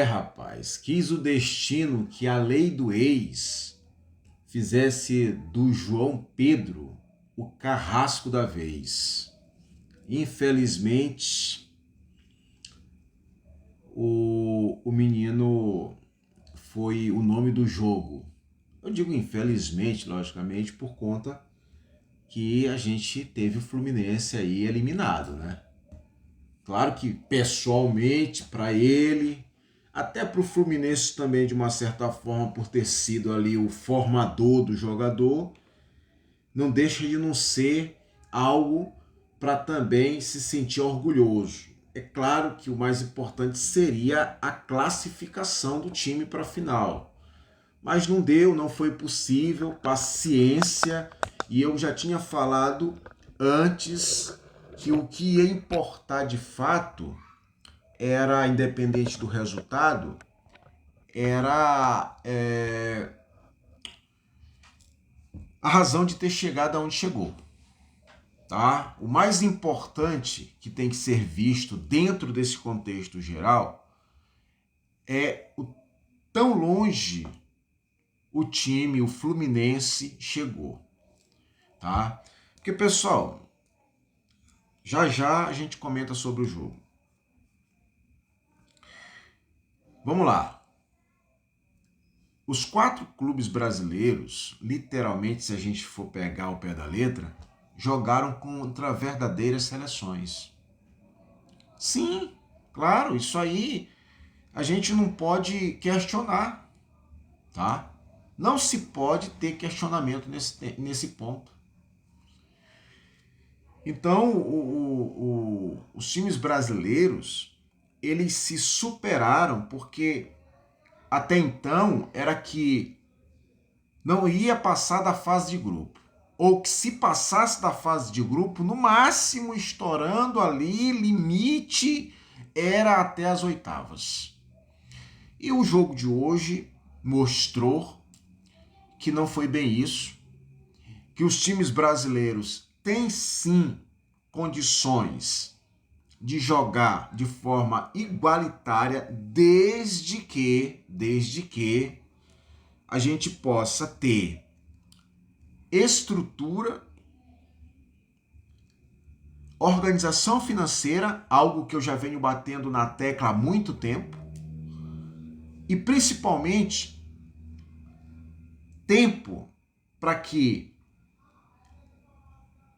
Rapaz, quis o destino que a lei do ex fizesse do João Pedro o carrasco da vez. Infelizmente, o menino foi o nome do jogo. Eu digo infelizmente, logicamente, por conta que a gente teve o Fluminense aí eliminado, né? Claro que pessoalmente, para ele, até para o Fluminense também, de uma certa forma, por ter sido ali o formador do jogador, não deixa de não ser algo para também se sentir orgulhoso. É claro que o mais importante seria a classificação do time para a final. Mas não deu, não foi possível, paciência. E eu já tinha falado antes que o que ia importar de fato era, independente do resultado, era a razão de ter chegado aonde chegou. Tá? O mais importante que tem que ser visto dentro desse contexto geral é o tão longe o time, o Fluminense, chegou. Tá? Porque, pessoal, já já a gente comenta sobre o jogo. Vamos lá. Os 4 clubes brasileiros, literalmente, se a gente for pegar o pé da letra, jogaram contra verdadeiras seleções. Sim, claro, isso aí a gente não pode questionar, tá? Não se pode ter questionamento nesse ponto. Então, os times brasileiros, eles se superaram porque até então era que não ia passar da fase de grupo. Ou que se passasse da fase de grupo, no máximo estourando ali, limite, era até as oitavas. E o jogo de hoje mostrou que não foi bem isso, que os times brasileiros têm sim condições de jogar de forma igualitária, desde que a gente possa ter estrutura, organização financeira, algo que eu já venho batendo na tecla há muito tempo, e principalmente tempo para que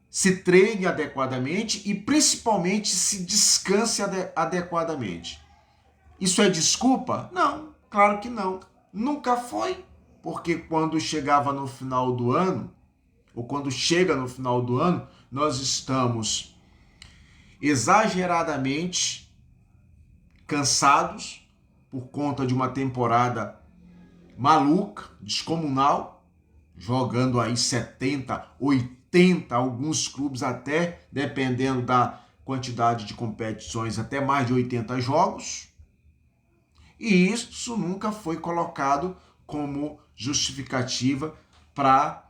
se treine adequadamente e principalmente se descanse adequadamente. Isso é desculpa? Não, claro que não. Nunca foi, porque quando chegava no final do ano, ou quando chega no final do ano, nós estamos exageradamente cansados por conta de uma temporada maluca, descomunal, jogando aí 70, 80, alguns clubes até, dependendo da quantidade de competições, até mais de 80 jogos. E isso nunca foi colocado como justificativa para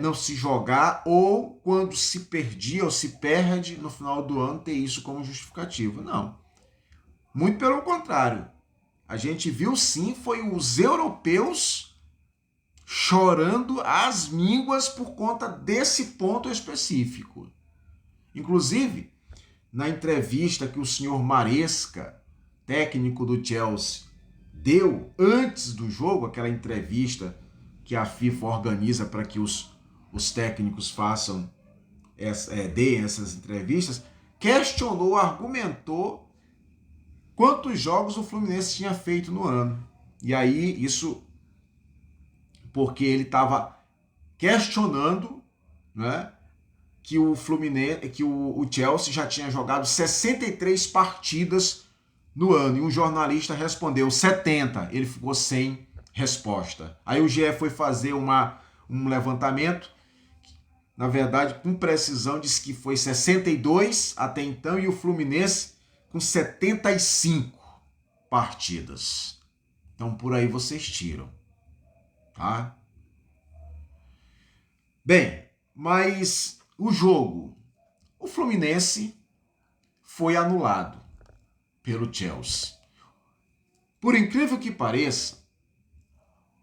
não se jogar, ou quando se perdia ou se perde no final do ano ter isso como justificativa. Não. Muito pelo contrário. A gente viu sim, foi os europeus chorando as mínguas por conta desse ponto específico. Inclusive, na entrevista que o senhor Maresca, técnico do Chelsea, deu antes do jogo, aquela entrevista que a FIFA organiza para que os técnicos deem essas entrevistas, questionou, argumentou quantos jogos o Fluminense tinha feito no ano. E aí, isso porque ele estava questionando, né, que o Fluminense, que o Chelsea já tinha jogado 63 partidas no ano. E um jornalista respondeu 70. Ele ficou sem resposta. Aí o GE foi fazer um levantamento. Na verdade, com precisão, disse que foi 62 até então e o Fluminense com 75 partidas. Então, por aí vocês tiram, tá? Bem, mas o jogo, o Fluminense foi anulado pelo Chelsea. Por incrível que pareça,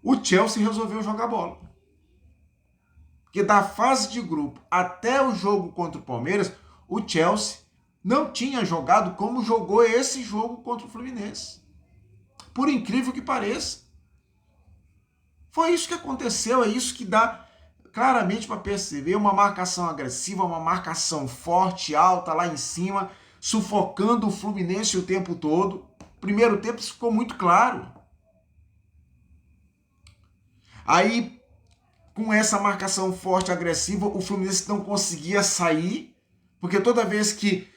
o Chelsea resolveu jogar bola. Porque da fase de grupo até o jogo contra o Palmeiras, o Chelsea não tinha jogado como jogou esse jogo contra o Fluminense. Por incrível que pareça. Foi isso que aconteceu, é isso que dá claramente para perceber uma marcação agressiva, uma marcação forte, alta, lá em cima, sufocando o Fluminense o tempo todo. Primeiro tempo isso ficou muito claro. Aí, com essa marcação forte, agressiva, o Fluminense não conseguia sair, porque toda vez que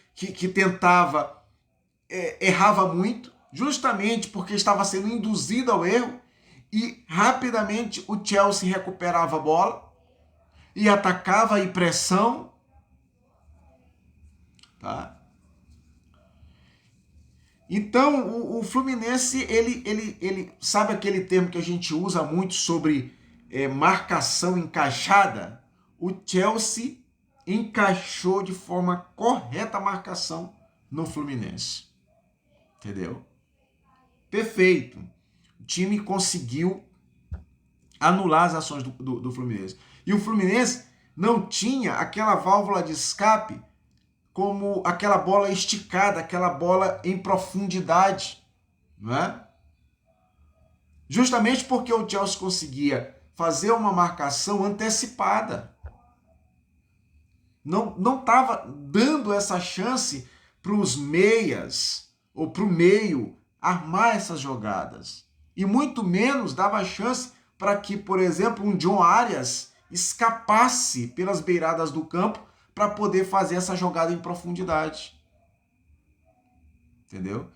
tentava, errava muito, justamente porque estava sendo induzido ao erro, e rapidamente o Chelsea recuperava a bola, e atacava e pressão, tá? Então, o Fluminense, ele sabe aquele termo que a gente usa muito sobre marcação encaixada? O Chelsea encaixou de forma correta a marcação no Fluminense. Entendeu? Perfeito. O time conseguiu anular as ações do Fluminense. E o Fluminense não tinha aquela válvula de escape como aquela bola esticada, aquela bola em profundidade, não é? Justamente porque o Chelsea conseguia fazer uma marcação antecipada. Não estava dando essa chance para os meias ou para o meio armar essas jogadas. E muito menos dava chance para que, por exemplo, um John Arias escapasse pelas beiradas do campo para poder fazer essa jogada em profundidade. Entendeu?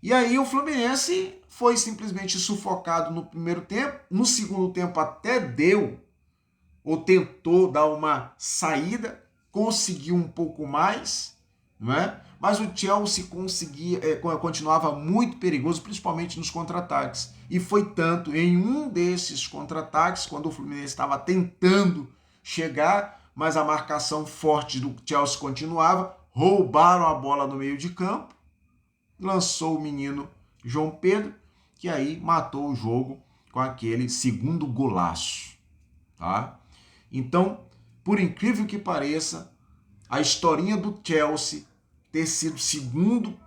E aí o Fluminense foi simplesmente sufocado no primeiro tempo. No segundo tempo até deu, ou tentou dar uma saída, conseguiu um pouco mais, não é? Mas o Chelsea continuava muito perigoso, principalmente nos contra-ataques. E foi tanto em um desses contra-ataques, quando o Fluminense estava tentando chegar, mas a marcação forte do Chelsea continuava, roubaram a bola no meio de campo, lançou o menino João Pedro, que aí matou o jogo com aquele segundo golaço, tá? Então, por incrível que pareça, a historinha do Chelsea ter sido segundo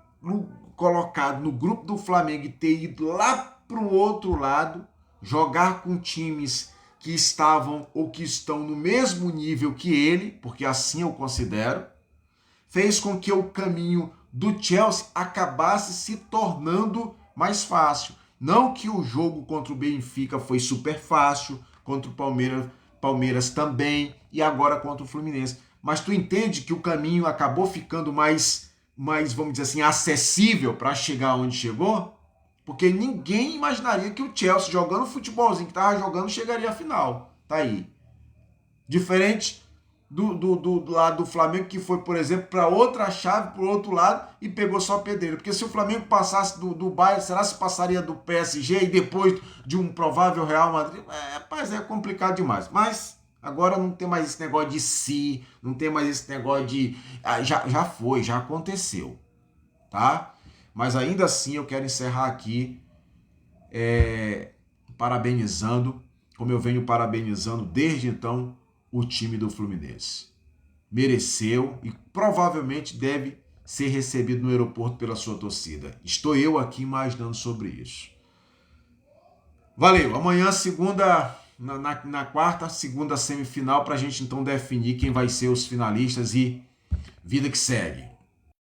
colocado no grupo do Flamengo e ter ido lá para o outro lado, jogar com times que estavam ou que estão no mesmo nível que ele, porque assim eu considero, fez com que o caminho do Chelsea acabasse se tornando mais fácil. Não que o jogo contra o Benfica foi super fácil, contra o Palmeiras também, e agora contra o Fluminense. Mas tu entende que o caminho acabou ficando mais vamos dizer assim, acessível para chegar onde chegou? Porque ninguém imaginaria que o Chelsea, jogando o futebolzinho que estava jogando, chegaria à final. Tá aí. Diferente do lado do Flamengo, que foi, por exemplo, para outra chave, para o outro lado, e pegou só pedreiro. Porque se o Flamengo passasse do Bayern, será se passaria do PSG e depois de um provável Real Madrid? Rapaz, é complicado demais. Mas agora não tem mais esse negócio de si, não tem mais esse negócio de... Já foi, já aconteceu, tá? Mas ainda assim eu quero encerrar aqui parabenizando, como eu venho parabenizando desde então, o time do Fluminense. Mereceu e provavelmente deve ser recebido no aeroporto pela sua torcida. Estou eu aqui imaginando sobre isso. Valeu, amanhã segunda... Na quarta, segunda semifinal, para a gente então definir quem vai ser os finalistas e vida que segue.